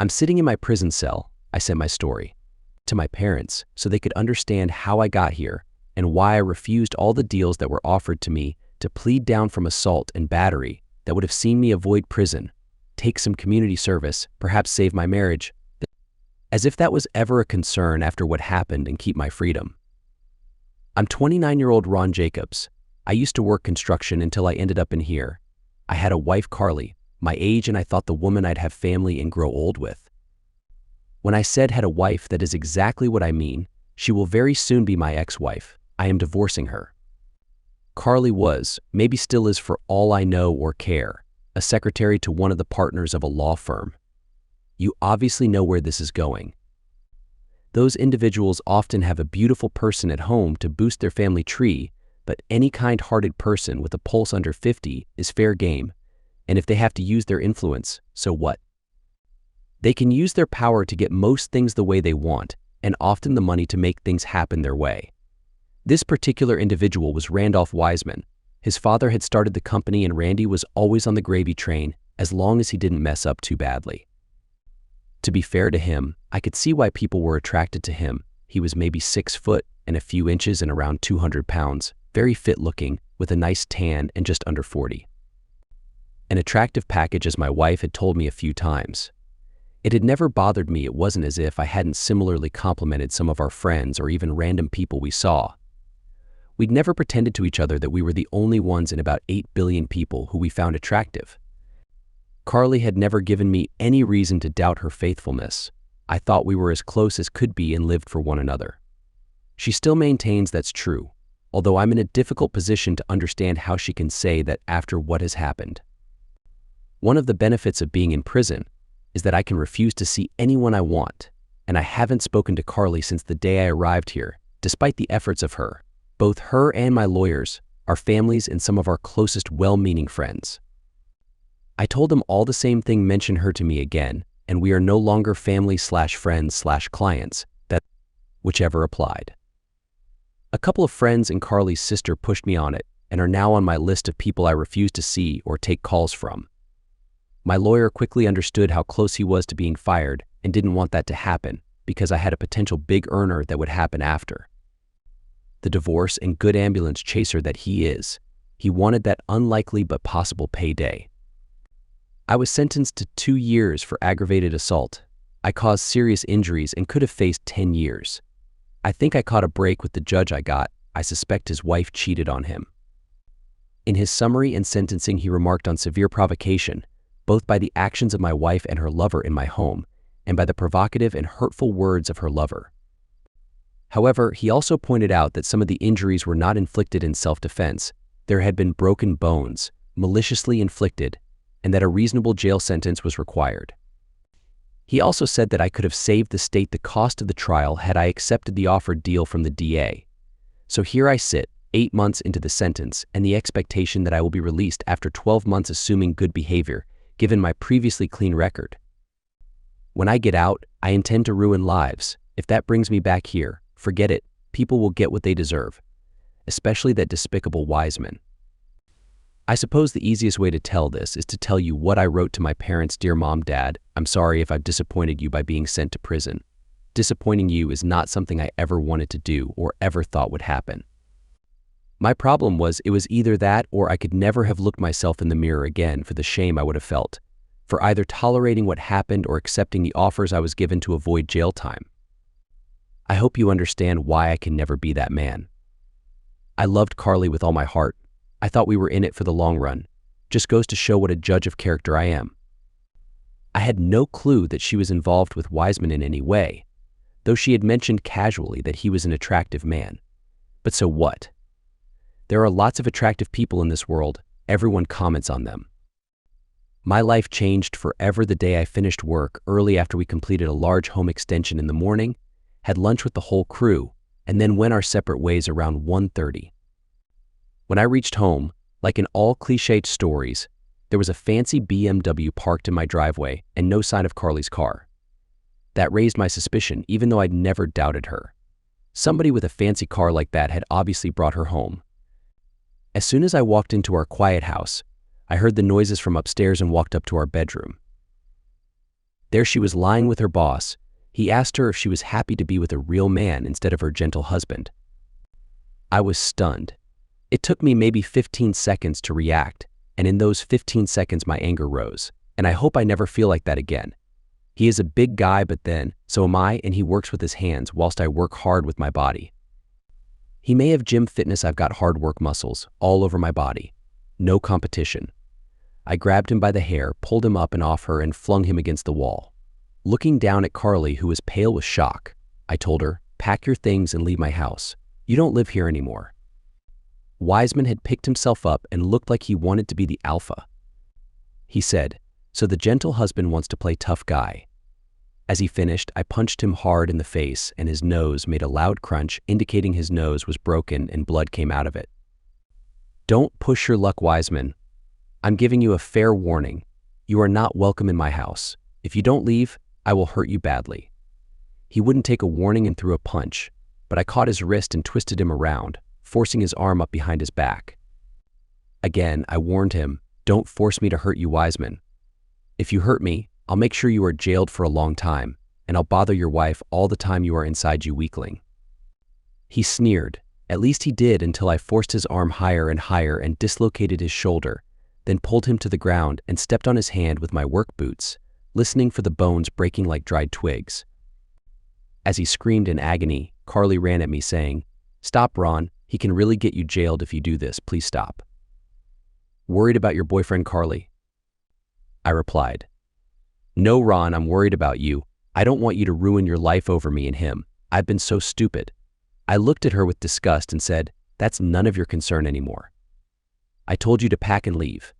I'm sitting in my prison cell, I sent my story to my parents so they could understand how I got here and why I refused all the deals that were offered to me to plead down from assault and battery that would have seen me avoid prison, take some community service, perhaps save my marriage, as if that was ever a concern after what happened, and keep my freedom. I'm 29-year-old Ron Jacobs. I used to work construction until I ended up in here. I had a wife, Carly, my age, and I thought the woman I'd have family and grow old with. When I said had a wife, that is exactly what I mean. She will very soon be my ex-wife. I am divorcing her. Carly was, maybe still is for all I know or care, a secretary to one of the partners of a law firm. You obviously know where this is going. Those individuals often have a beautiful person at home to boost their family tree, but any kind-hearted person with a pulse under 50 is fair game, and if they have to use their influence, so what? They can use their power to get most things the way they want, and often the money to make things happen their way. This particular individual was Randolph Wiseman. His father had started the company, and Randy was always on the gravy train as long as he didn't mess up too badly. To be fair to him, I could see why people were attracted to him. He was maybe 6 foot and a few inches and around 200 pounds, very fit looking, with a nice tan and just under 40. An attractive package, as my wife had told me a few times. It had never bothered me. It wasn't as if I hadn't similarly complimented some of our friends or even random people we saw. We'd never pretended to each other that we were the only ones in about 8 billion people who we found attractive. Carly had never given me any reason to doubt her faithfulness. I thought we were as close as could be and lived for one another. She still maintains that's true, although I'm in a difficult position to understand how she can say that after what has happened. One of the benefits of being in prison is that I can refuse to see anyone I want, and I haven't spoken to Carly since the day I arrived here, despite the efforts of both her and my lawyers, our families, and some of our closest well-meaning friends. I told them all the same thing, mention her to me again, and we are no longer family/friends/clients, that whichever applied. A couple of friends and Carly's sister pushed me on it and are now on my list of people I refuse to see or take calls from. My lawyer quickly understood how close he was to being fired and didn't want that to happen because I had a potential big earner that would happen after. The divorce and good ambulance chaser that he is, he wanted that unlikely but possible payday. I was sentenced to 2 years for aggravated assault. I caused serious injuries and could have faced 10 years. I think I caught a break with the judge I got. I suspect his wife cheated on him. In his summary and sentencing, he remarked on severe provocation, both by the actions of my wife and her lover in my home, and by the provocative and hurtful words of her lover. However, he also pointed out that some of the injuries were not inflicted in self-defense. There had been broken bones, maliciously inflicted, and that a reasonable jail sentence was required. He also said that I could have saved the state the cost of the trial had I accepted the offered deal from the DA. So here I sit, 8 months into the sentence, and the expectation that I will be released after 12 months assuming good behavior, given my previously clean record. When I get out, I intend to ruin lives. If that brings me back here, forget it. People will get what they deserve, especially that despicable Wiseman. I suppose the easiest way to tell this is to tell you what I wrote to my parents. Dear Mom, Dad, I'm sorry if I've disappointed you by being sent to prison. Disappointing you is not something I ever wanted to do or ever thought would happen. My problem was it was either that or I could never have looked myself in the mirror again for the shame I would have felt, for either tolerating what happened or accepting the offers I was given to avoid jail time. I hope you understand why I can never be that man. I loved Carly with all my heart. I thought we were in it for the long run. Just goes to show what a judge of character I am. I had no clue that she was involved with Wiseman in any way, though she had mentioned casually that he was an attractive man. But so what? There are lots of attractive people in this world. Everyone comments on them. My life changed forever the day I finished work early after we completed a large home extension in the morning, had lunch with the whole crew, and then went our separate ways around 1:30. When I reached home, like in all cliched stories, there was a fancy BMW parked in my driveway and no sign of Carly's car. That raised my suspicion, even though I'd never doubted her. Somebody with a fancy car like that had obviously brought her home. As soon as I walked into our quiet house, I heard the noises from upstairs and walked up to our bedroom. There she was lying with her boss. He asked her if she was happy to be with a real man instead of her gentle husband. I was stunned. It took me maybe 15 seconds to react, and in those 15 seconds my anger rose, and I hope I never feel like that again. He is a big guy, but then, so am I, and he works with his hands whilst I work hard with my body. He may have gym fitness, I've got hard work muscles all over my body. No competition. I grabbed him by the hair, pulled him up and off her, and flung him against the wall. Looking down at Carly, who was pale with shock, I told her, "Pack your things and leave my house. You don't live here anymore." Wiseman had picked himself up and looked like he wanted to be the alpha. He said, "So the gentle husband wants to play tough guy." As he finished, I punched him hard in the face, and his nose made a loud crunch, indicating his nose was broken and blood came out of it. "Don't push your luck, Wiseman. I'm giving you a fair warning. You are not welcome in my house. If you don't leave, I will hurt you badly." He wouldn't take a warning and threw a punch, but I caught his wrist and twisted him around, forcing his arm up behind his back. Again, I warned him, "Don't force me to hurt you, Wiseman. If you hurt me, I'll make sure you are jailed for a long time, and I'll bother your wife all the time you are inside, you weakling." He sneered. At least he did, until I forced his arm higher and higher and dislocated his shoulder, then pulled him to the ground and stepped on his hand with my work boots, listening for the bones breaking like dried twigs. As he screamed in agony, Carly ran at me saying, "Stop, Ron. He can really get you jailed if you do this. Please stop." "Worried about your boyfriend, Carly?" I replied. "No, Ron, I'm worried about you. I don't want you to ruin your life over me and him. I've been so stupid." I looked at her with disgust and said, "That's none of your concern anymore. I told you to pack and leave."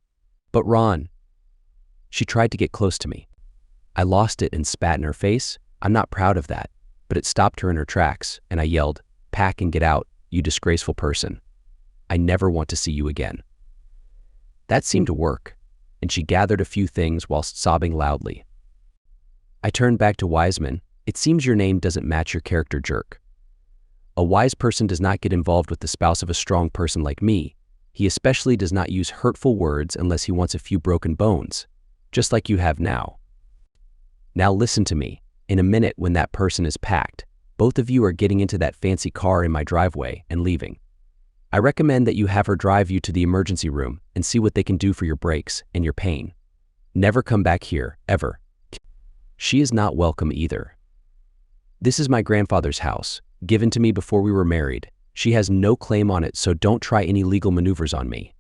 "But Ron..." She tried to get close to me. I lost it and spat in her face. I'm not proud of that, but it stopped her in her tracks, and I yelled, "Pack and get out, you disgraceful person. I never want to see you again." That seemed to work, and she gathered a few things whilst sobbing loudly. I turned back to Wiseman. "It seems your name doesn't match your character, jerk. A wise person does not get involved with the spouse of a strong person like me. He especially does not use hurtful words unless he wants a few broken bones, just like you have now. Now listen to me. In a minute, when that person is packed, both of you are getting into that fancy car in my driveway and leaving. I recommend that you have her drive you to the emergency room and see what they can do for your brakes and your pain. Never come back here, ever. She is not welcome either. This is my grandfather's house, given to me before we were married. She has no claim on it, so don't try any legal maneuvers on me.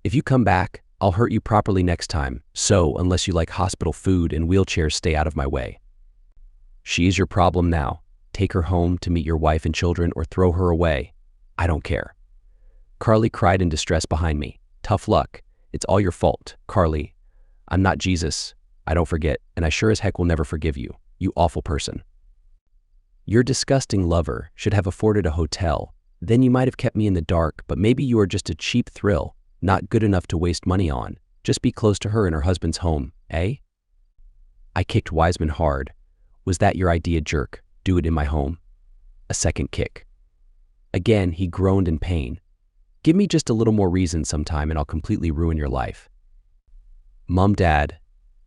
If you come back, I'll hurt you properly next time, so unless you like hospital food and wheelchairs, stay out of my way. She is your problem now. Take her home to meet your wife and children or throw her away. I don't care." Carly cried in distress behind me. "Tough luck. It's all your fault, Carly. I'm not Jesus. I don't forget, and I sure as heck will never forgive you, you awful person. Your disgusting lover should have afforded a hotel. Then you might have kept me in the dark, but maybe you are just a cheap thrill, not good enough to waste money on. Just be close to her in her husband's home, eh?" I kicked Wiseman hard. "Was that your idea, jerk? Do it in my home?" A second kick. Again, he groaned in pain. "Give me just a little more reason sometime and I'll completely ruin your life." "Mom, Dad,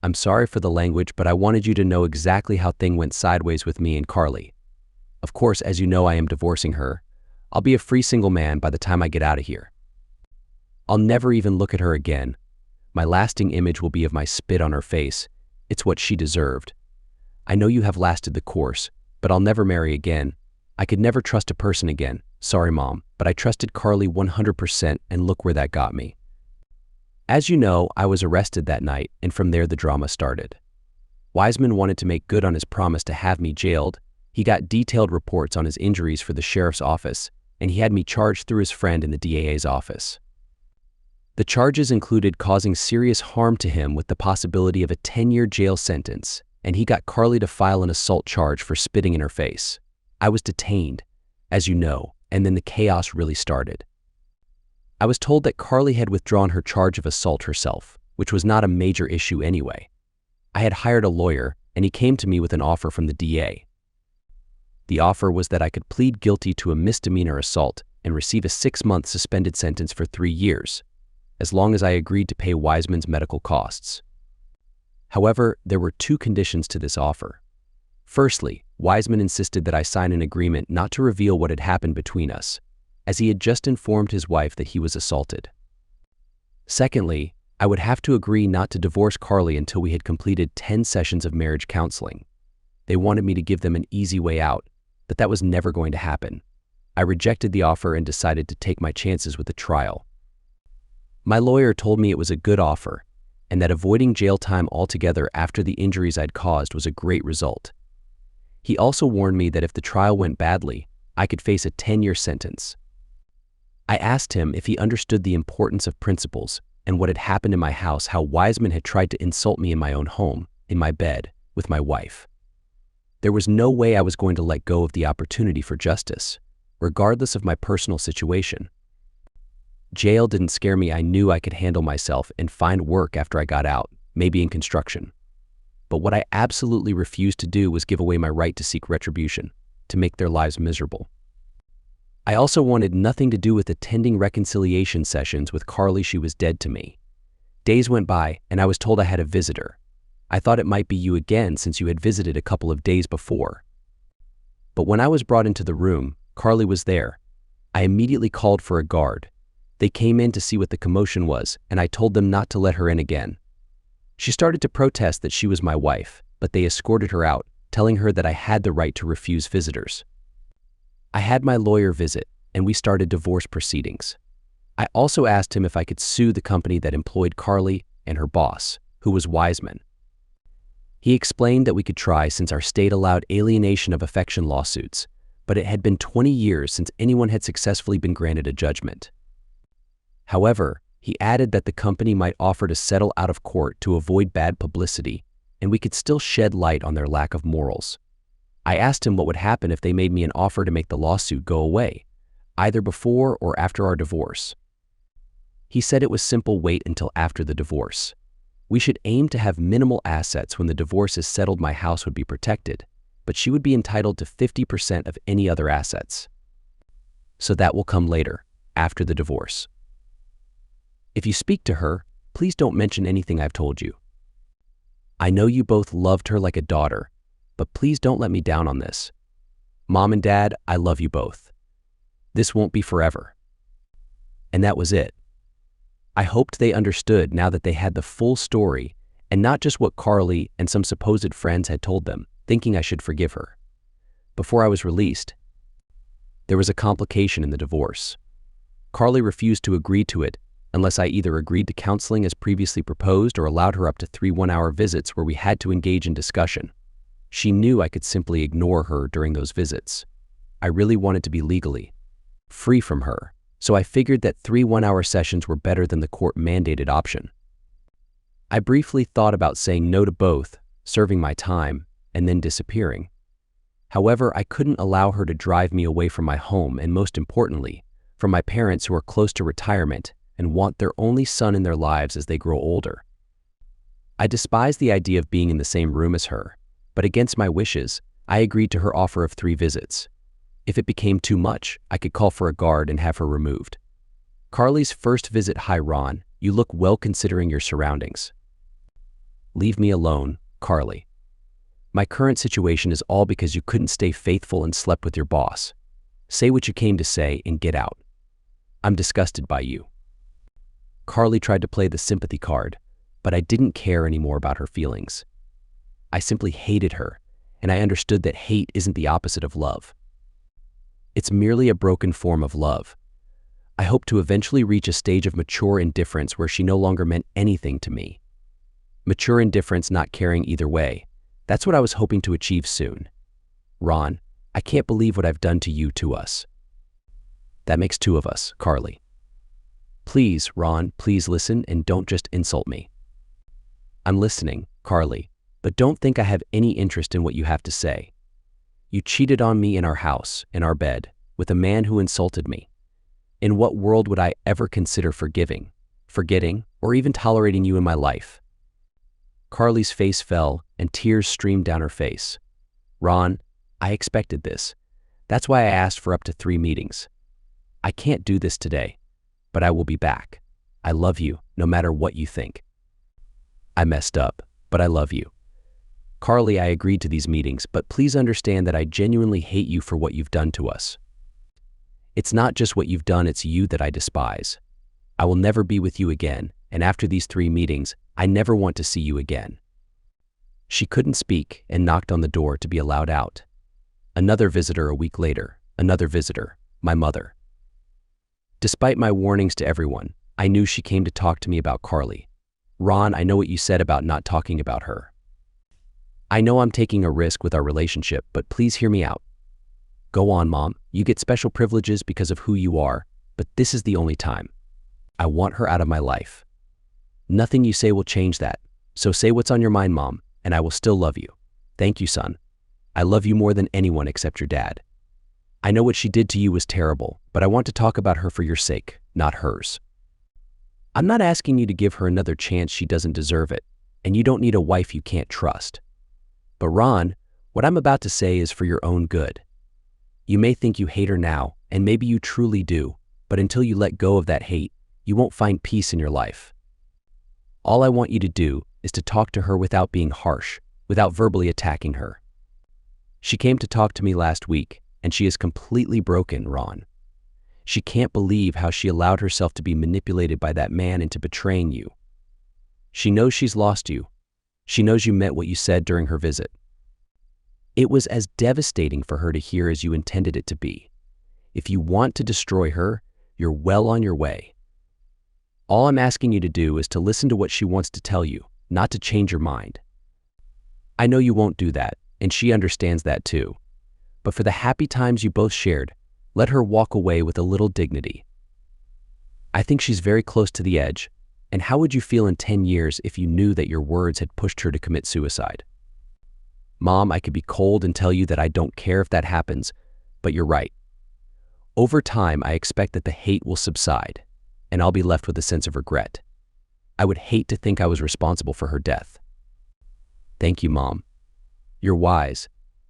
I'm sorry for the language, but I wanted you to know exactly how things went sideways with me and Carly. Of course, as you know, I am divorcing her. I'll be a free single man by the time I get out of here. I'll never even look at her again. My lasting image will be of my spit on her face. It's what she deserved. I know you have lasted the course, but I'll never marry again. I could never trust a person again. Sorry, Mom, but I trusted Carly 100%, and look where that got me." As you know, I was arrested that night, and from there the drama started. Wiseman wanted to make good on his promise to have me jailed. He got detailed reports on his injuries for the sheriff's office, and he had me charged through his friend in the DA's office. The charges included causing serious harm to him with the possibility of a 10-year jail sentence, and he got Carly to file an assault charge for spitting in her face. I was detained, as you know, and then the chaos really started. I was told that Carly had withdrawn her charge of assault herself, which was not a major issue anyway. I had hired a lawyer, and he came to me with an offer from the DA. The offer was that I could plead guilty to a misdemeanor assault and receive a 6-month suspended sentence for 3 years, as long as I agreed to pay Wiseman's medical costs. However, there were two conditions to this offer. Firstly, Wiseman insisted that I sign an agreement not to reveal what had happened between us, as he had just informed his wife that he was assaulted. Secondly, I would have to agree not to divorce Carly until we had completed 10 sessions of marriage counseling. They wanted me to give them an easy way out, but that was never going to happen. I rejected the offer and decided to take my chances with the trial. My lawyer told me it was a good offer, and that avoiding jail time altogether after the injuries I'd caused was a great result. He also warned me that if the trial went badly, I could face a 10-year sentence. I asked him if he understood the importance of principles and what had happened in my house, how Wiseman had tried to insult me in my own home, in my bed, with my wife. There was no way I was going to let go of the opportunity for justice, regardless of my personal situation. Jail didn't scare me. I knew I could handle myself and find work after I got out, maybe in construction. But what I absolutely refused to do was give away my right to seek retribution, to make their lives miserable. I also wanted nothing to do with attending reconciliation sessions with Carly. She was dead to me. Days went by, and I was told I had a visitor. I thought it might be you again since you had visited a couple of days before. But when I was brought into the room, Carly was there. I immediately called for a guard. They came in to see what the commotion was, and I told them not to let her in again. She started to protest that she was my wife, but they escorted her out, telling her that I had the right to refuse visitors. I had my lawyer visit, and we started divorce proceedings. I also asked him if I could sue the company that employed Carly and her boss, who was Wiseman. He explained that we could try since our state allowed alienation of affection lawsuits, but it had been 20 years since anyone had successfully been granted a judgment. However, he added that the company might offer to settle out of court to avoid bad publicity, and we could still shed light on their lack of morals. I asked him what would happen if they made me an offer to make the lawsuit go away, either before or after our divorce. He said it was simple: wait until after the divorce. We should aim to have minimal assets. When the divorce is settled, my house would be protected, but she would be entitled to 50% of any other assets. So that will come later, after the divorce. If you speak to her, please don't mention anything I've told you. I know you both loved her like a daughter, but please don't let me down on this. Mom and Dad, I love you both. This won't be forever. And that was it. I hoped they understood now that they had the full story and not just what Carly and some supposed friends had told them, thinking I should forgive her. Before I was released, there was a complication in the divorce. Carly refused to agree to it unless I either agreed to counseling as previously proposed or allowed her up to 3 one-hour visits where we had to engage in discussion. She knew I could simply ignore her during those visits. I really wanted to be legally free from her, so I figured that 3 one-hour sessions were better than the court-mandated option. I briefly thought about saying no to both, serving my time, and then disappearing. However, I couldn't allow her to drive me away from my home and, most importantly, from my parents who are close to retirement and want their only son in their lives as they grow older. I despised the idea of being in the same room as her, but against my wishes, I agreed to her offer of 3 visits. If it became too much, I could call for a guard and have her removed. Carly's first visit: "Hi Ron, you look well considering your surroundings." "Leave me alone, Carly. My current situation is all because you couldn't stay faithful and slept with your boss. Say what you came to say and get out. I'm disgusted by you." Carly tried to play the sympathy card, but I didn't care anymore about her feelings. I simply hated her, and I understood that hate isn't the opposite of love. It's merely a broken form of love. I hope to eventually reach a stage of mature indifference where she no longer meant anything to me. Mature indifference, not caring either way. That's what I was hoping to achieve soon. Ron, I can't believe what I've done to you, to us. That makes 2 of us, Carly. Please, Ron, please listen and don't just insult me. I'm listening, Carly, but don't think I have any interest in what you have to say. You cheated on me in our house, in our bed, with a man who insulted me. In what world would I ever consider forgiving, forgetting, or even tolerating you in my life? Carly's face fell and tears streamed down her face. Ron, I expected this. That's why I asked for up to 3 meetings. I can't do this today, but I will be back. I love you, no matter what you think. I messed up. but I love you. Carly, I agreed to these meetings, but please understand that I genuinely hate you for what you've done to us. It's not just what you've done, it's you that I despise. I will never be with you again, and after these 3 meetings, I never want to see you again. She couldn't speak and knocked on the door to be allowed out. Another visitor a week later, another visitor, my mother. Despite my warnings to everyone, I knew she came to talk to me about Carly. Ron, I know what you said about not talking about her. I know I'm taking a risk with our relationship, but please hear me out. Go on, Mom. You get special privileges because of who you are, but this is the only time. I want her out of my life. Nothing you say will change that, so say what's on your mind, Mom, and I will still love you. Thank you, son. I love you more than anyone except your dad. I know what she did to you was terrible, but I want to talk about her for your sake, not hers. I'm not asking you to give her another chance. She doesn't deserve it, and you don't need a wife you can't trust. But Ron, what I'm about to say is for your own good. You may think you hate her now, and maybe you truly do, but until you let go of that hate, you won't find peace in your life. All I want you to do is to talk to her without being harsh, without verbally attacking her. She came to talk to me last week, and she is completely broken, Ron. She can't believe how she allowed herself to be manipulated by that man into betraying you. She knows she's lost you. She knows you meant what you said during her visit. It was as devastating for her to hear as you intended it to be. If you want to destroy her, you're well on your way. All I'm asking you to do is to listen to what she wants to tell you, not to change your mind. I know you won't do that, and she understands that too. But for the happy times you both shared, let her walk away with a little dignity. I think she's very close to the edge, and how would you feel in 10 years if you knew that your words had pushed her to commit suicide? Mom, I could be cold and tell you that I don't care if that happens, but you're right. Over time, I expect that the hate will subside, and I'll be left with a sense of regret. I would hate to think I was responsible for her death. Thank you, Mom. You're wise,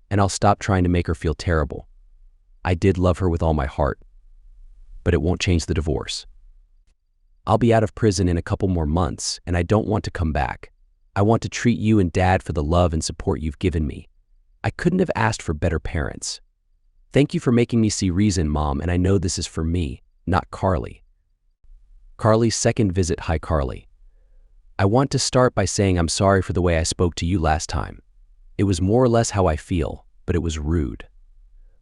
and I'll stop trying to make her feel terrible. I did love her with all my heart, but it won't change the divorce. I'll be out of prison in a couple more months, and I don't want to come back. I want to treat you and Dad for the love and support you've given me. I couldn't have asked for better parents. Thank you for making me see reason, Mom, and I know this is for me, not Carly. Carly's second visit. Hi, Carly. I want to start by saying I'm sorry for the way I spoke to you last time. It was more or less how I feel, but it was rude.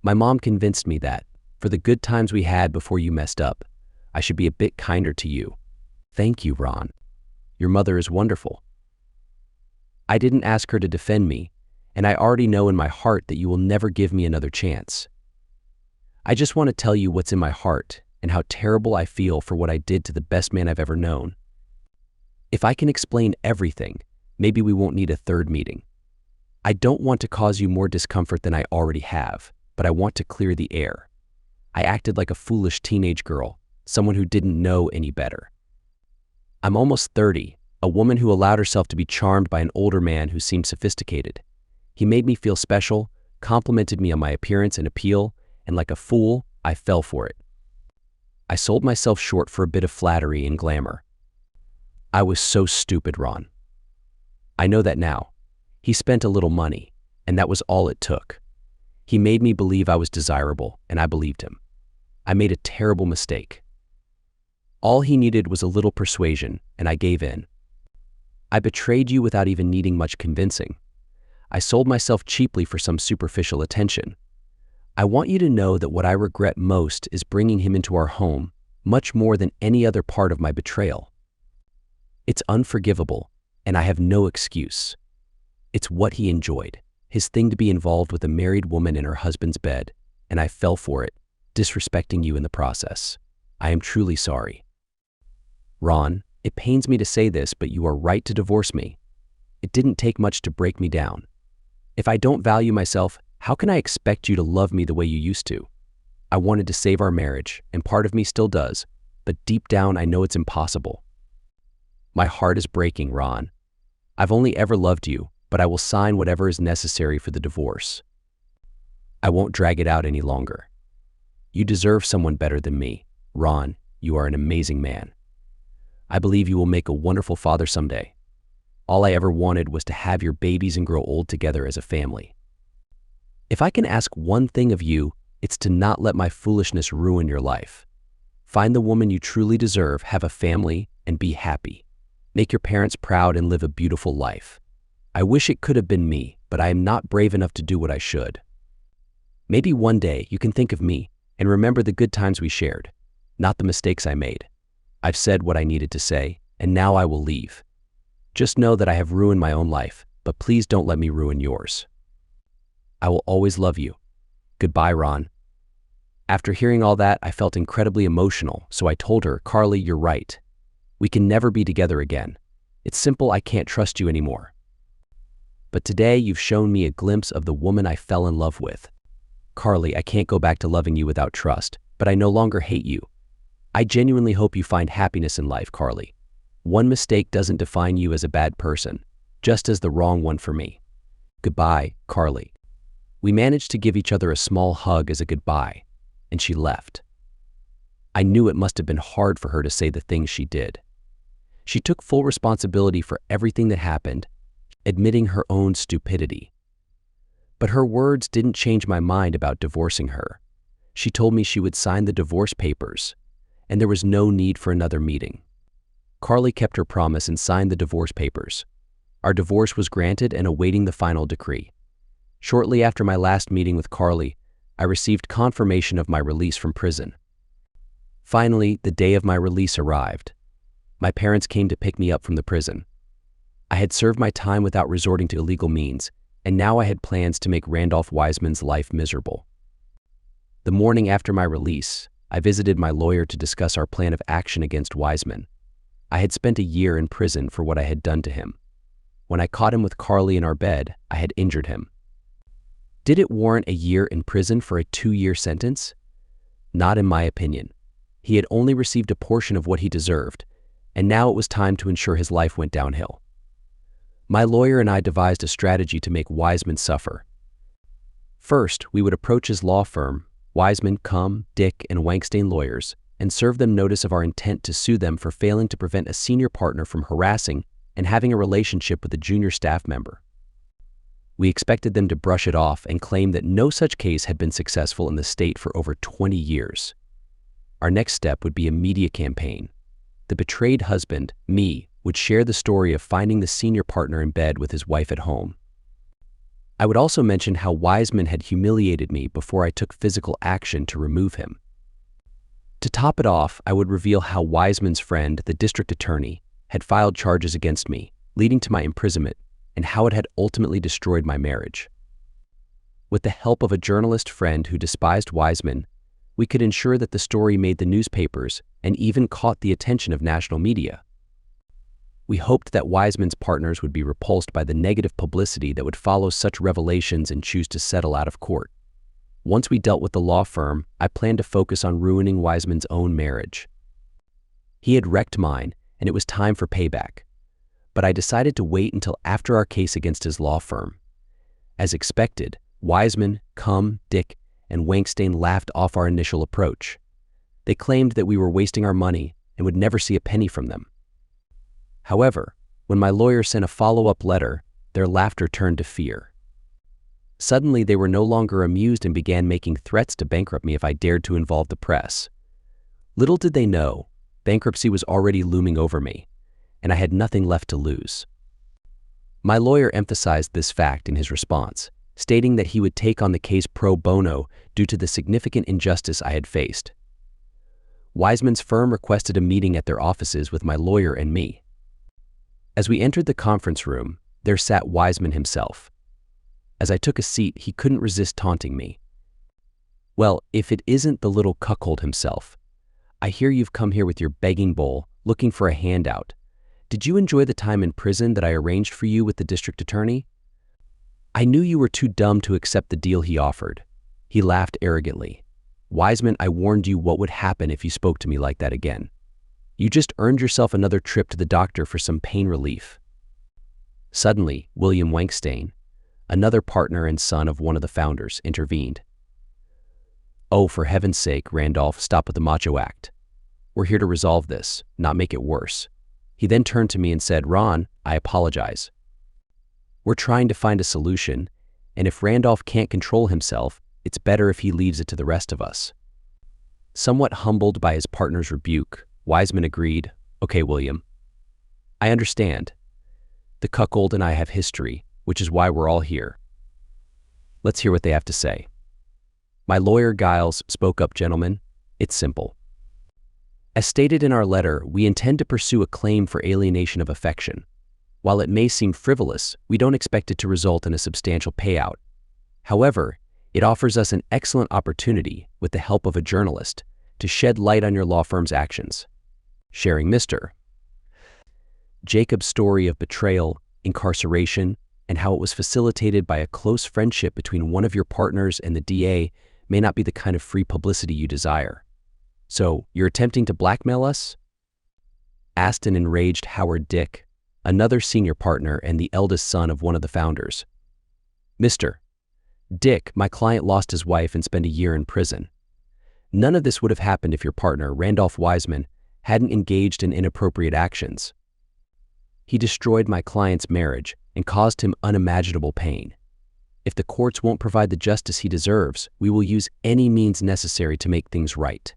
My mom convinced me that, for the good times we had before you messed up, I should be a bit kinder to you. Thank you, Ron. Your mother is wonderful. I didn't ask her to defend me, and I already know in my heart that you will never give me another chance. I just want to tell you what's in my heart and how terrible I feel for what I did to the best man I've ever known. If I can explain everything, maybe we won't need a third meeting. I don't want to cause you more discomfort than I already have, but I want to clear the air. I acted like a foolish teenage girl, someone who didn't know any better. I'm almost 30, a woman who allowed herself to be charmed by an older man who seemed sophisticated. He made me feel special, complimented me on my appearance and appeal, and like a fool, I fell for it. I sold myself short for a bit of flattery and glamour. I was so stupid, Ron. I know that now. He spent a little money, and that was all it took. He made me believe I was desirable, and I believed him. I made a terrible mistake. All he needed was a little persuasion, and I gave in. I betrayed you without even needing much convincing. I sold myself cheaply for some superficial attention. I want you to know that what I regret most is bringing him into our home, much more than any other part of my betrayal. It's unforgivable, and I have no excuse. It's what he enjoyed, his thing to be involved with a married woman in her husband's bed, and I fell for it, disrespecting you in the process. I am truly sorry. Ron, it pains me to say this, but you are right to divorce me. It didn't take much to break me down. If I don't value myself, how can I expect you to love me the way you used to? I wanted to save our marriage, and part of me still does, but deep down I know it's impossible. My heart is breaking, Ron. I've only ever loved you, but I will sign whatever is necessary for the divorce. I won't drag it out any longer. You deserve someone better than me. Ron, you are an amazing man. I believe you will make a wonderful father someday. All I ever wanted was to have your babies and grow old together as a family. If I can ask one thing of you, it's to not let my foolishness ruin your life. Find the woman you truly deserve, have a family, and be happy. Make your parents proud and live a beautiful life. I wish it could have been me, but I am not brave enough to do what I should. Maybe one day you can think of me and remember the good times we shared, not the mistakes I made. I've said what I needed to say, and now I will leave. Just know that I have ruined my own life, but please don't let me ruin yours. I will always love you. Goodbye, Ron. After hearing all that, I felt incredibly emotional, so I told her, Carly, you're right. We can never be together again. It's simple, I can't trust you anymore. But today you've shown me a glimpse of the woman I fell in love with. Carly, I can't go back to loving you without trust, but I no longer hate you. I genuinely hope you find happiness in life, Carly. One mistake doesn't define you as a bad person, just as the wrong one for me. Goodbye, Carly. We managed to give each other a small hug as a goodbye, and she left. I knew it must have been hard for her to say the things she did. She took full responsibility for everything that happened, admitting her own stupidity. But her words didn't change my mind about divorcing her. She told me she would sign the divorce papers, and there was no need for another meeting. Carly kept her promise and signed the divorce papers. Our divorce was granted and awaiting the final decree. Shortly after my last meeting with Carly, I received confirmation of my release from prison. Finally, the day of my release arrived. My parents came to pick me up from the prison. I had served my time without resorting to illegal means, and now I had plans to make Randolph Wiseman's life miserable. The morning after my release, I visited my lawyer to discuss our plan of action against Wiseman. I had spent a year in prison for what I had done to him. When I caught him with Carly in our bed, I had injured him. Did it warrant a year in prison for a 2-year sentence? Not in my opinion. He had only received a portion of what he deserved, and now it was time to ensure his life went downhill. My lawyer and I devised a strategy to make Wiseman suffer. First, we would approach his law firm, Wiseman, Dick, and Wankstein Lawyers, and serve them notice of our intent to sue them for failing to prevent a senior partner from harassing and having a relationship with a junior staff member. We expected them to brush it off and claim that no such case had been successful in the state for over 20 years. Our next step would be a media campaign. The betrayed husband, me, would share the story of finding the senior partner in bed with his wife at home. I would also mention how Wiseman had humiliated me before I took physical action to remove him. To top it off, I would reveal how Wiseman's friend, the district attorney, had filed charges against me, leading to my imprisonment, and how it had ultimately destroyed my marriage. With the help of a journalist friend who despised Wiseman, we could ensure that the story made the newspapers and even caught the attention of national media. We hoped that Wiseman's partners would be repulsed by the negative publicity that would follow such revelations and choose to settle out of court. Once we dealt with the law firm, I planned to focus on ruining Wiseman's own marriage. He had wrecked mine, and it was time for payback. But I decided to wait until after our case against his law firm. As expected, Wiseman, Dick, and Wankstein laughed off our initial approach. They claimed that we were wasting our money and would never see a penny from them. However, when my lawyer sent a follow-up letter, their laughter turned to fear. Suddenly, they were no longer amused and began making threats to bankrupt me if I dared to involve the press. Little did they know, bankruptcy was already looming over me, and I had nothing left to lose. My lawyer emphasized this fact in his response, stating that he would take on the case pro bono due to the significant injustice I had faced. Wiseman's firm requested a meeting at their offices with my lawyer and me. As we entered the conference room, there sat Wiseman himself. As I took a seat, he couldn't resist taunting me. "Well, if it isn't the little cuckold himself. I hear you've come here with your begging bowl, looking for a handout. Did you enjoy the time in prison that I arranged for you with the district attorney?" I knew you were too dumb to accept the deal he offered. He laughed arrogantly. "Wiseman, I warned you what would happen if you spoke to me like that again. You just earned yourself another trip to the doctor for some pain relief." Suddenly, William Wankstein, another partner and son of one of the founders, intervened. "Oh, for heaven's sake, Randolph, stop with the macho act. We're here to resolve this, not make it worse. He then turned to me and said, "Ron, I apologize. We're trying to find a solution, and if Randolph can't control himself, it's better if he leaves it to the rest of us." Somewhat humbled by his partner's rebuke, Wiseman agreed, "Okay, William. I understand. The cuckold and I have history, which is why we're all here. Let's hear what they have to say." My lawyer, Giles, spoke up. "Gentlemen, it's simple. As stated in our letter, we intend to pursue a claim for alienation of affection. While it may seem frivolous, we don't expect it to result in a substantial payout. However, it offers us an excellent opportunity, with the help of a journalist, to shed light on your law firm's actions, sharing Mr. Jacob's story of betrayal, incarceration, and how it was facilitated by a close friendship between one of your partners and the DA may not be the kind of free publicity you desire. So, you're attempting to blackmail us?" asked an enraged Howard Dick, another senior partner and the eldest son of one of the founders. "Mr. Dick, my client lost his wife and spent a year in prison. None of this would have happened if your partner, Randolph Wiseman, hadn't engaged in inappropriate actions. He destroyed my client's marriage and caused him unimaginable pain. If the courts won't provide the justice he deserves, we will use any means necessary to make things right.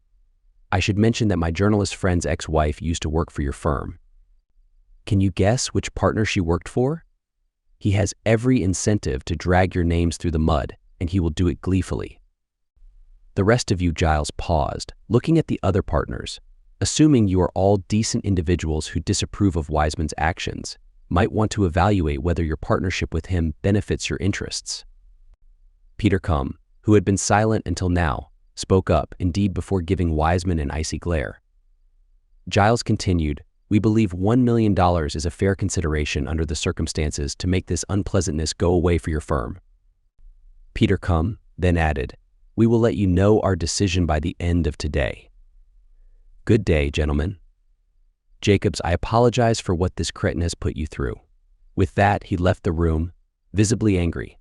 I should mention that my journalist friend's ex-wife used to work for your firm. Can you guess which partner she worked for? He has every incentive to drag your names through the mud, and he will do it gleefully." The rest of you, Giles paused, looking at the other partners, assuming you are all decent individuals who disapprove of Wiseman's actions, might want to evaluate whether your partnership with him benefits your interests. Peter Cum, who had been silent until now, spoke up, indeed before giving Wiseman an icy glare. Giles continued, "We believe $1 million is a fair consideration under the circumstances to make this unpleasantness go away for your firm." Peter Cum then added, "We will let you know our decision by the end of today. Good day, gentlemen. Jacobs, I apologize for what this cretin has put you through." With that, he left the room, visibly angry.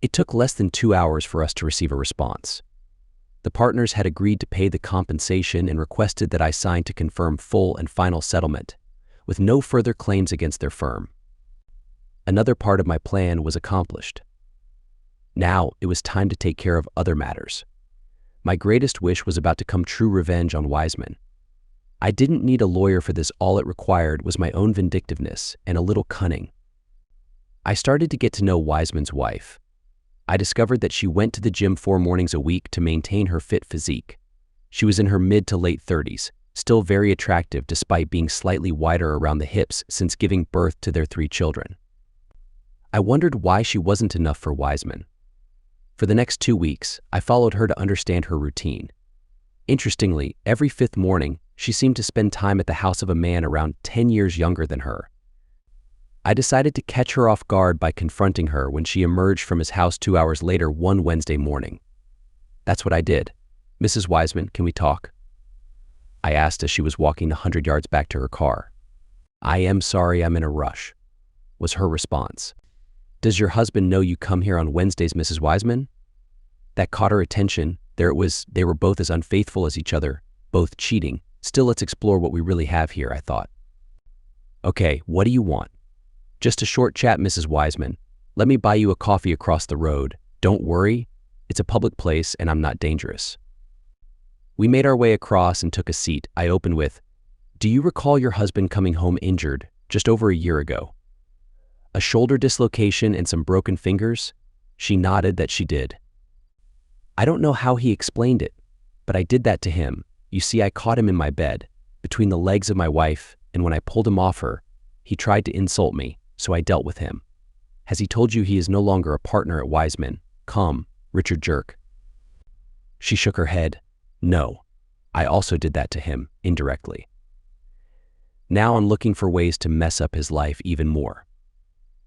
It took less than 2 hours for us to receive a response. The partners had agreed to pay the compensation and requested that I sign to confirm full and final settlement, with no further claims against their firm. Another part of my plan was accomplished. Now it was time to take care of other matters. My greatest wish was about to come true: revenge on Wiseman. I didn't need a lawyer for this. All it required was my own vindictiveness and a little cunning. I started to get to know Wiseman's wife. I discovered that she went to the gym 4 mornings a week to maintain her fit physique. She was in her mid to late 30s, still very attractive despite being slightly wider around the hips since giving birth to their 3 children. I wondered why she wasn't enough for Wiseman. For the next 2 weeks, I followed her to understand her routine. Interestingly, every 5th morning, she seemed to spend time at the house of a man around 10 years younger than her. I decided to catch her off guard by confronting her when she emerged from his house 2 hours later one Wednesday morning. That's what I did. "Mrs. Wiseman, can we talk?" I asked as she was walking 100 yards back to her car. "I am sorry, I'm in a rush," was her response. "Does your husband know you come here on Wednesdays, Mrs. Wiseman?" That caught her attention. There it was, they were both as unfaithful as each other, both cheating. Still, let's explore what we really have here, I thought. "Okay, what do you want?" "Just a short chat, Mrs. Wiseman. Let me buy you a coffee across the road. Don't worry, it's a public place and I'm not dangerous." We made our way across and took a seat. I opened with, "Do you recall your husband coming home injured just over a year ago? A shoulder dislocation and some broken fingers?" She nodded that she did. "I don't know how he explained it, but I did that to him. You see, I caught him in my bed, between the legs of my wife, and when I pulled him off her, he tried to insult me, so I dealt with him. Has he told you he is no longer a partner at Wiseman? Come, Richard Jerk." She shook her head. "No, I also did that to him, indirectly. Now I'm looking for ways to mess up his life even more."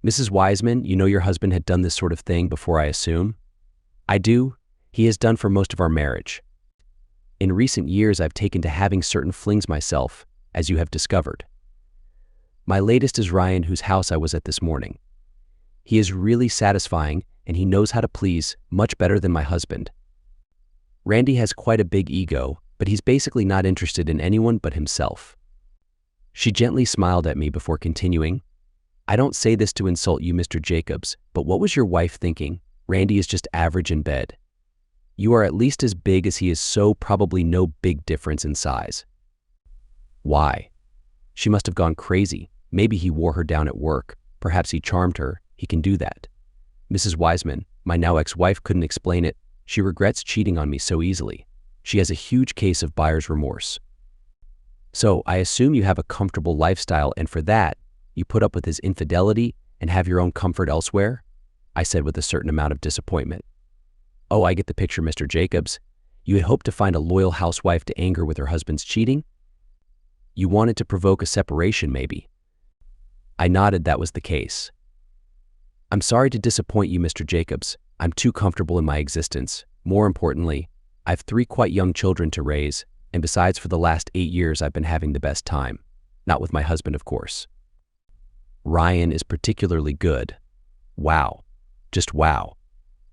"Mrs. Wiseman, you know your husband had done this sort of thing before, I assume?" "I do. He has done for most of our marriage. In recent years, I've taken to having certain flings myself, as you have discovered. My latest is Ryan, whose house I was at this morning. He is really satisfying, and he knows how to please, much better than my husband. Randy has quite a big ego, but he's basically not interested in anyone but himself. She gently smiled at me before continuing, "I don't say this to insult you, Mr. Jacobs, but what was your wife thinking? Randy is just average in bed. You are at least as big as he is, so probably no big difference in size." Why? She must have gone crazy. Maybe he wore her down at work. Perhaps he charmed her. He can do that. Mrs. Wiseman, my now ex-wife, couldn't explain it. She regrets cheating on me so easily. She has a huge case of buyer's remorse. So I assume you have a comfortable lifestyle, and for that, you put up with his infidelity and have your own comfort elsewhere? I said with a certain amount of disappointment. Oh, I get the picture, Mr. Jacobs. You had hoped to find a loyal housewife to anger with her husband's cheating? You wanted to provoke a separation, maybe? I nodded. That was the case. I'm sorry to disappoint you, Mr. Jacobs. I'm too comfortable in my existence. More importantly, I have 3 quite young children to raise, and besides, for the last 8 years I've been having the best time. Not with my husband, of course. Ryan is particularly good. Wow. Just wow.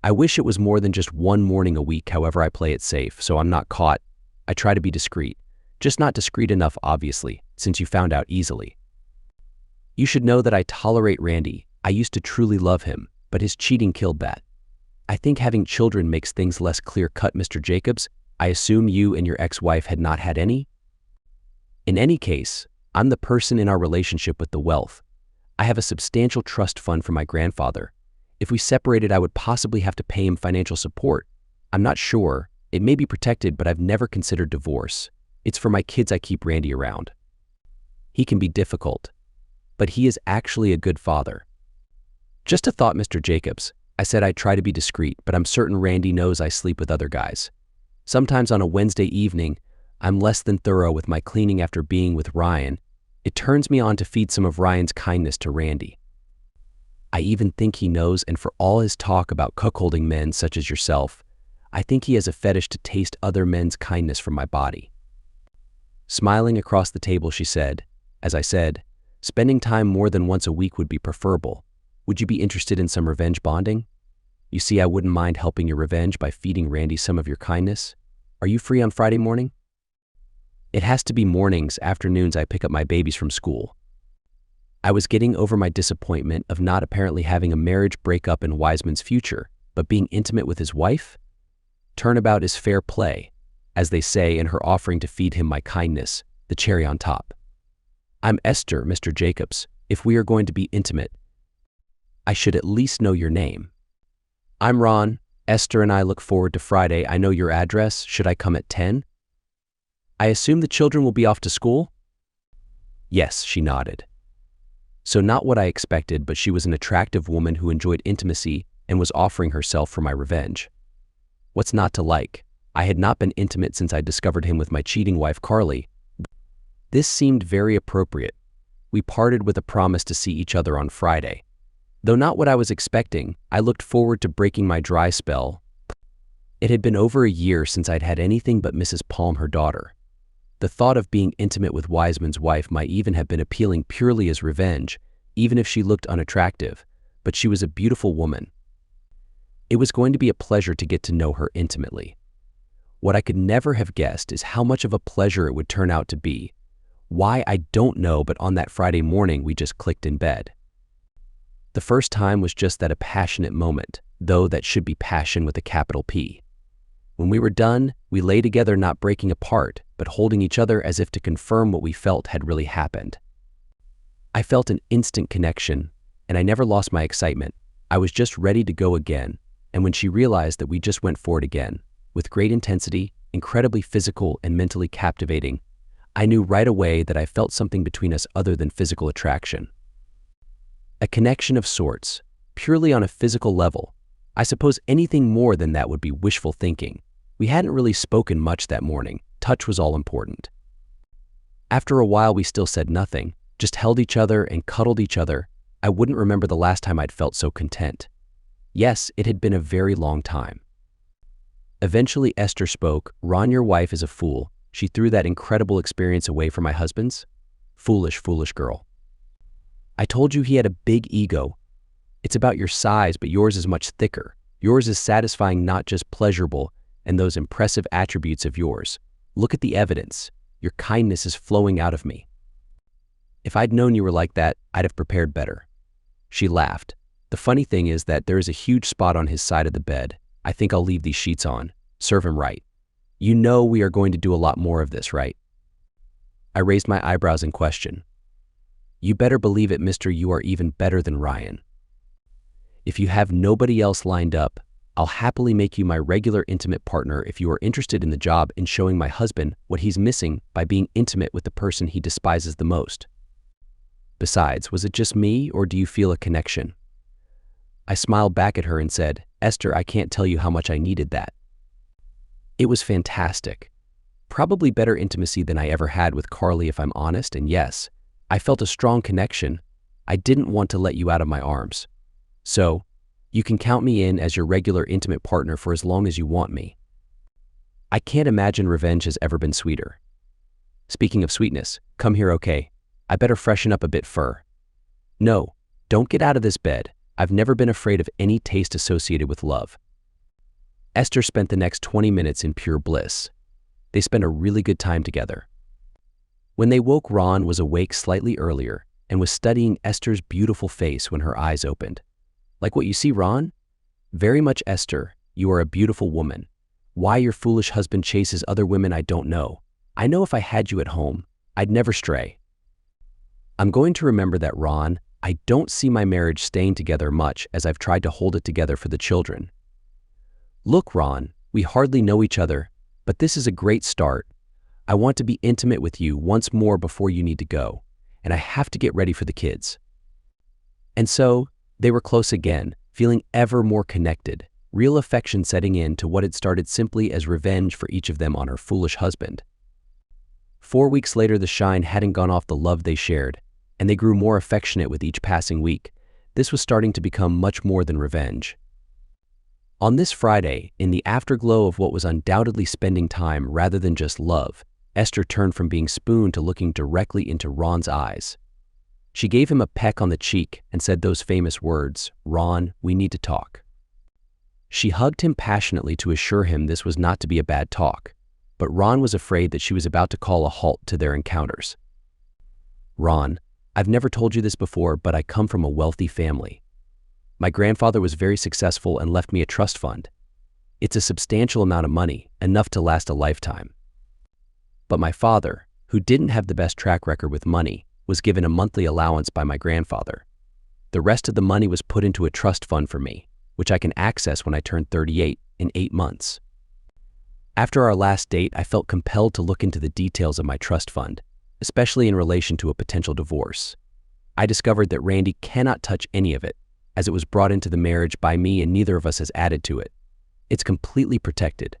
I wish it was more than just one morning a week. However, I play it safe, so I'm not caught. I try to be discreet. Just not discreet enough, obviously, since you found out easily. You should know that I tolerate Randy. I used to truly love him, but his cheating killed that. I think having children makes things less clear-cut, Mr. Jacobs. I assume you and your ex-wife had not had any? In any case, I'm the person in our relationship with the wealth. I have a substantial trust fund for my grandfather. If we separated, I would possibly have to pay him financial support. I'm not sure. It may be protected, but I've never considered divorce. It's for my kids I keep Randy around. He can be difficult, but he is actually a good father. Just a thought, Mr. Jacobs. I said I'd try to be discreet, but I'm certain Randy knows I sleep with other guys. Sometimes on a Wednesday evening, I'm less than thorough with my cleaning after being with Ryan. It turns me on to feed some of Ryan's kindness to Randy. I even think he knows, and for all his talk about cuckolding men such as yourself, I think he has a fetish to taste other men's kindness from my body. Smiling across the table, she said, as I said, spending time more than once a week would be preferable. Would you be interested in some revenge bonding? You see, I wouldn't mind helping your revenge by feeding Randy some of your kindness. Are you free on Friday morning? It has to be mornings. Afternoons I pick up my babies from school. I was getting over my disappointment of not apparently having a marriage breakup in Wiseman's future, but being intimate with his wife? Turnabout is fair play, as they say, in her offering to feed him my kindness, the cherry on top. I'm Esther, Mr. Jacobs. If we are going to be intimate, I should at least know your name. I'm Ron. Esther and I look forward to Friday. I know your address. Should I come at 10? I assume the children will be off to school? Yes, she nodded. So not what I expected, but she was an attractive woman who enjoyed intimacy and was offering herself for my revenge. What's not to like? I had not been intimate since I discovered him with my cheating wife, Carly. This seemed very appropriate. We parted with a promise to see each other on Friday. Though not what I was expecting, I looked forward to breaking my dry spell. It had been over a year since I'd had anything but Mrs. Palm, her daughter. The thought of being intimate with Wiseman's wife might even have been appealing purely as revenge, even if she looked unattractive, but she was a beautiful woman. It was going to be a pleasure to get to know her intimately. What I could never have guessed is how much of a pleasure it would turn out to be. Why, I don't know, but on that Friday morning we just clicked in bed. The first time was just that, a passionate moment, though that should be passion with a capital P. When we were done, we lay together, not breaking apart, but holding each other as if to confirm what we felt had really happened. I felt an instant connection, and I never lost my excitement. I was just ready to go again, and when she realized that we just went for it again, with great intensity, incredibly physical and mentally captivating, I knew right away that I felt something between us other than physical attraction. A connection of sorts, purely on a physical level. I suppose anything more than that would be wishful thinking. We hadn't really spoken much that morning. Touch was all important. After a while we still said nothing, just held each other and cuddled each other. I wouldn't remember the last time I'd felt so content. Yes, it had been a very long time. Eventually Esther spoke. Ron, your wife is a fool. She threw that incredible experience away for my husband's. Foolish, foolish girl. I told you he had a big ego. It's about your size, but yours is much thicker. Yours is satisfying, not just pleasurable, and those impressive attributes of yours. Look at the evidence. Your kindness is flowing out of me. If I'd known you were like that, I'd have prepared better." She laughed. "The funny thing is that there is a huge spot on his side of the bed. I think I'll leave these sheets on. Serve him right. You know we are going to do a lot more of this, right?" I raised my eyebrows in question. "You better believe it, mister. You are even better than Ryan. If you have nobody else lined up, I'll happily make you my regular intimate partner if you are interested in the job in showing my husband what he's missing by being intimate with the person he despises the most. Besides, was it just me, or do you feel a connection?" I smiled back at her and said, "Esther, I can't tell you how much I needed that." It was fantastic. Probably better intimacy than I ever had with Carly, if I'm honest, and yes, I felt a strong connection. I didn't want to let you out of my arms. So, you can count me in as your regular intimate partner for as long as you want me. I can't imagine revenge has ever been sweeter. Speaking of sweetness, come here, okay? I better freshen up a bit fur. No, don't get out of this bed. I've never been afraid of any taste associated with love. Esther spent the next 20 minutes in pure bliss. They spent a really good time together. When they woke, Ron was awake slightly earlier and was studying Esther's beautiful face when her eyes opened. "Like what you see, Ron?" "Very much, Esther. You are a beautiful woman. Why your foolish husband chases other women, I don't know. I know if I had you at home, I'd never stray." "I'm going to remember that, Ron. I don't see my marriage staying together much as I've tried to hold it together for the children." "Look, Ron, we hardly know each other, but this is a great start. I want to be intimate with you once more before you need to go, and I have to get ready for the kids." And so, they were close again, feeling ever more connected, real affection setting in to what had started simply as revenge for each of them on her foolish husband. 4 weeks later, the shine hadn't gone off the love they shared, and they grew more affectionate with each passing week. This was starting to become much more than revenge. On this Friday, in the afterglow of what was undoubtedly spending time rather than just love, Esther turned from being spooned to looking directly into Ron's eyes. She gave him a peck on the cheek and said those famous words, "Ron, we need to talk." She hugged him passionately to assure him this was not to be a bad talk, but Ron was afraid that she was about to call a halt to their encounters. "Ron, I've never told you this before, but I come from a wealthy family. My grandfather was very successful and left me a trust fund. It's a substantial amount of money, enough to last a lifetime. But my father, who didn't have the best track record with money, was given a monthly allowance by my grandfather. The rest of the money was put into a trust fund for me, which I can access when I turn 38 in 8 months. After our last date, I felt compelled to look into the details of my trust fund, especially in relation to a potential divorce. I discovered that Randy cannot touch any of it, as it was brought into the marriage by me and neither of us has added to it. It's completely protected."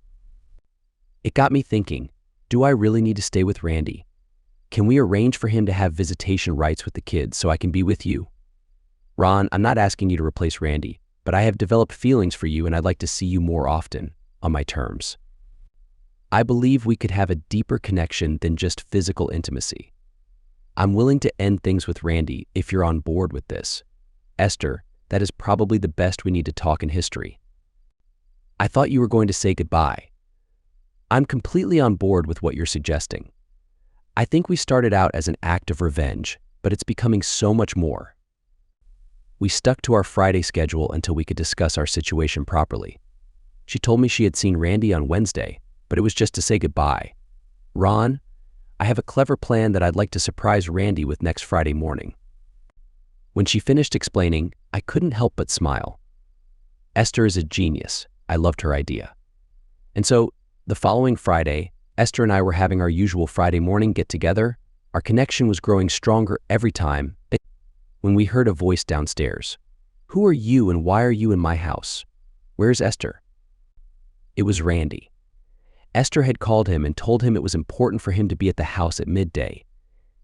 It got me thinking, do I really need to stay with Randy? Can we arrange for him to have visitation rights with the kids so I can be with you? "Ron, I'm not asking you to replace Randy, but I have developed feelings for you and I'd like to see you more often, on my terms. I believe we could have a deeper connection than just physical intimacy. I'm willing to end things with Randy if you're on board with this. Esther, that is probably the best we need to talk in history." "I thought you were going to say goodbye." "I'm completely on board with what you're suggesting. I think we started out as an act of revenge, but it's becoming so much more." We stuck to our Friday schedule until we could discuss our situation properly. She told me she had seen Randy on Wednesday, but it was just to say goodbye. "Ron, I have a clever plan that I'd like to surprise Randy with next Friday morning." When she finished explaining, I couldn't help but smile. Esther is a genius. I loved her idea. And so, the following Friday, Esther and I were having our usual Friday morning get-together. Our connection was growing stronger every time when we heard a voice downstairs. "Who are you and why are you in my house? Where's Esther?" It was Randy. Esther had called him and told him it was important for him to be at the house at midday.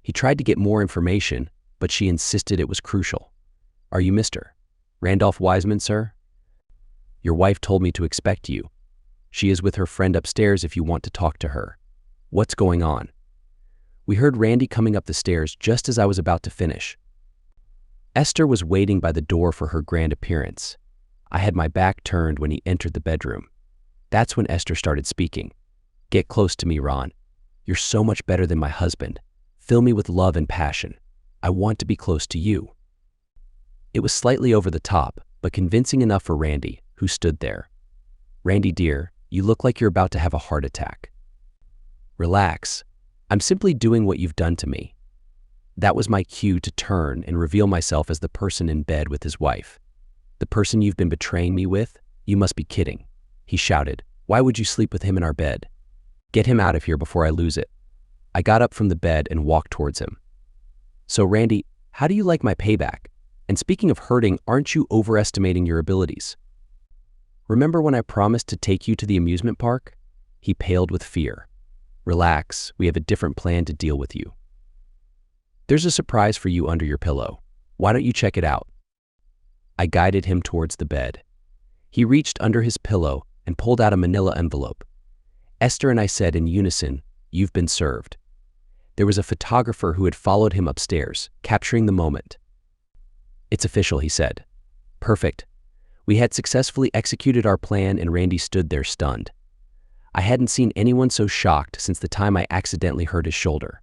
He tried to get more information, but she insisted it was crucial. "Are you Mr. Randolph Wiseman, sir? Your wife told me to expect you. She is with her friend upstairs if you want to talk to her. What's going on?" We heard Randy coming up the stairs just as I was about to finish. Esther was waiting by the door for her grand appearance. I had my back turned when he entered the bedroom. That's when Esther started speaking. "Get close to me, Ron. You're so much better than my husband. Fill me with love and passion. I want to be close to you." It was slightly over the top, but convincing enough for Randy, who stood there. "Randy dear, you look like you're about to have a heart attack." "Relax. I'm simply doing what you've done to me." That was my cue to turn and reveal myself as the person in bed with his wife. "The person you've been betraying me with? You must be kidding," he shouted. "Why would you sleep with him in our bed? Get him out of here before I lose it." I got up from the bed and walked towards him. "So Randy, how do you like my payback? And speaking of hurting, aren't you overestimating your abilities? Remember when I promised to take you to the amusement park?" He paled with fear. "Relax, we have a different plan to deal with you. There's a surprise for you under your pillow. Why don't you check it out?" I guided him towards the bed. He reached under his pillow and pulled out a manila envelope. Esther and I said in unison, "You've been served." There was a photographer who had followed him upstairs, capturing the moment. "It's official," he said. "Perfect." We had successfully executed our plan and Randy stood there stunned. I hadn't seen anyone so shocked since the time I accidentally hurt his shoulder.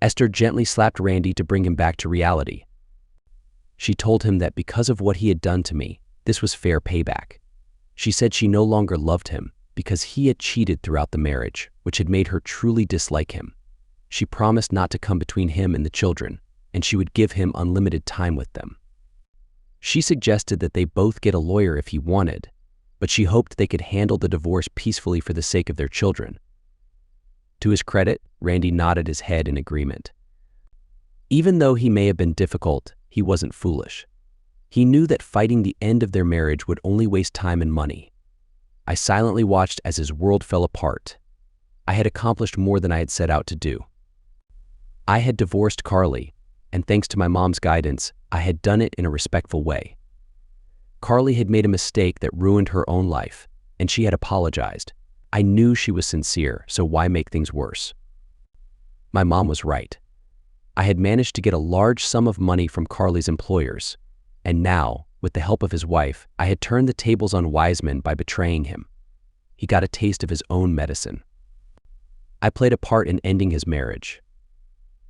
Esther gently slapped Randy to bring him back to reality. She told him that because of what he had done to me, this was fair payback. She said she no longer loved him because he had cheated throughout the marriage, which had made her truly dislike him. She promised not to come between him and the children, and she would give him unlimited time with them. She suggested that they both get a lawyer if he wanted, but she hoped they could handle the divorce peacefully for the sake of their children. To his credit, Randy nodded his head in agreement. Even though he may have been difficult, he wasn't foolish. He knew that fighting the end of their marriage would only waste time and money. I silently watched as his world fell apart. I had accomplished more than I had set out to do. I had divorced Carly, and thanks to my mom's guidance, I had done it in a respectful way. Carly had made a mistake that ruined her own life, and she had apologized. I knew she was sincere, so why make things worse? My mom was right. I had managed to get a large sum of money from Carly's employers, and now, with the help of his wife, I had turned the tables on Wiseman by betraying him. He got a taste of his own medicine. I played a part in ending his marriage.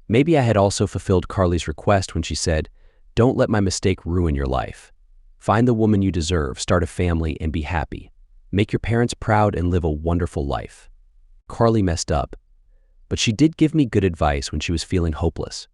Maybe I had also fulfilled Carly's request when she said, "Don't let my mistake ruin your life. Find the woman you deserve, start a family, and be happy. Make your parents proud and live a wonderful life." Carly messed up, but she did give me good advice when she was feeling hopeless.